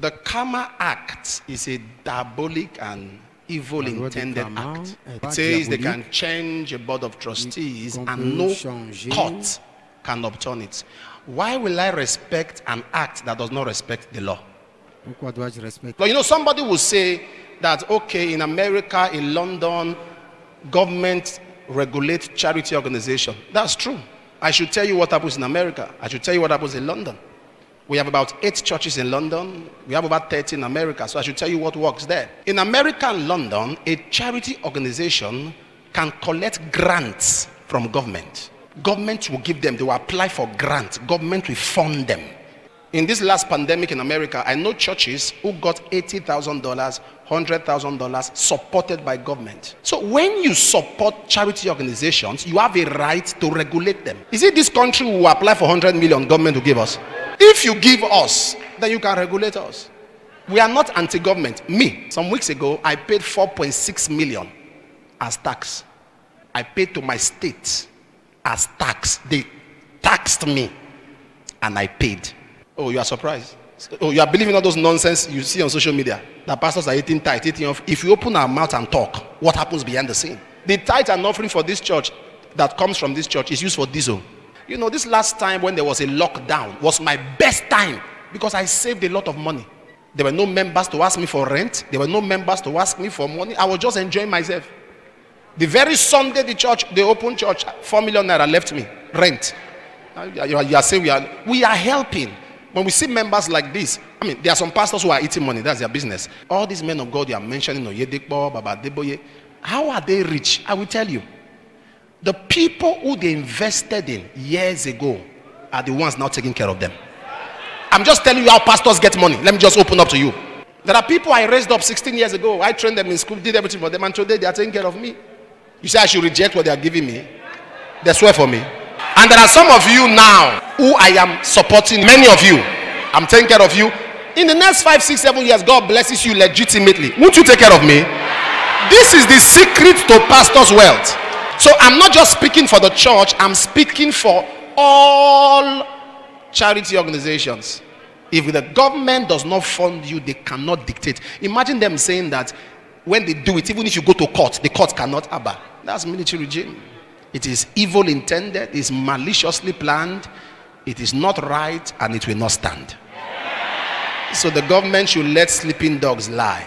The CAMA Act is a diabolic and evil intended act. It says they can change a board of trustees and no court can overturn it. Why will I respect an act that does not respect the law? But you know, somebody will say that, okay, in America, in London, government regulates charity organization. That's true. I should tell you what happens in America. I should tell you what happens in London. We have about 8 churches in London. We have about 30 in America. So I should tell you what works there. In America and London, a charity organization can collect grants from government. Government will give them, they will apply for grants. Government will fund them. In this last pandemic in America, I know churches who got $80,000, $100,000 supported by government. So when you support charity organizations, you have a right to regulate them. Is it this country who will apply for 100 million government to give us? If you give us, then you can regulate us. We are not anti-government. Me, some weeks ago, I paid 4.6 million as tax. I paid to my state as tax. They taxed me and I paid. Oh, you are surprised? Oh, you are believing all those nonsense you see on social media? That pastors are eating tithe, eating off. If you open our mouth and talk, what happens behind the scene? The tithe and offering for this church that comes from this church is used for diesel. You know, this last time when there was a lockdown was my best time because I saved a lot of money. There were no members to ask me for rent. There were no members to ask me for money. I was just enjoying myself. The very Sunday the open church, 4 million naira left me, rent. You are saying we are helping. When we see members like this, I mean, there are some pastors who are eating money. That's their business. All these men of God you are mentioning, Oyedekpo, Baba Deboye, how are they rich? I will tell you. The people who they invested in years ago are the ones now taking care of them. I'm just telling you how pastors get money. Let me just open up to you. There are people I raised up 16 years ago. I trained them in school, did everything for them, and today they are taking care of me. You say I should reject what they are giving me? They swear for me. And there are some of you now who I am supporting. Many of you, I'm taking care of you. In the next 5, 6, 7 years, God blesses you legitimately. Won't you take care of me? This is the secret to pastors' wealth. So I'm not just speaking for the church, I'm speaking for all charity organizations. If the government does not fund you, they cannot dictate. Imagine them saying that when they do it, even if you go to court, the court cannot abba. That's military regime. It is evil intended, it is maliciously planned, it is not right, and it will not stand. So the government should let sleeping dogs lie.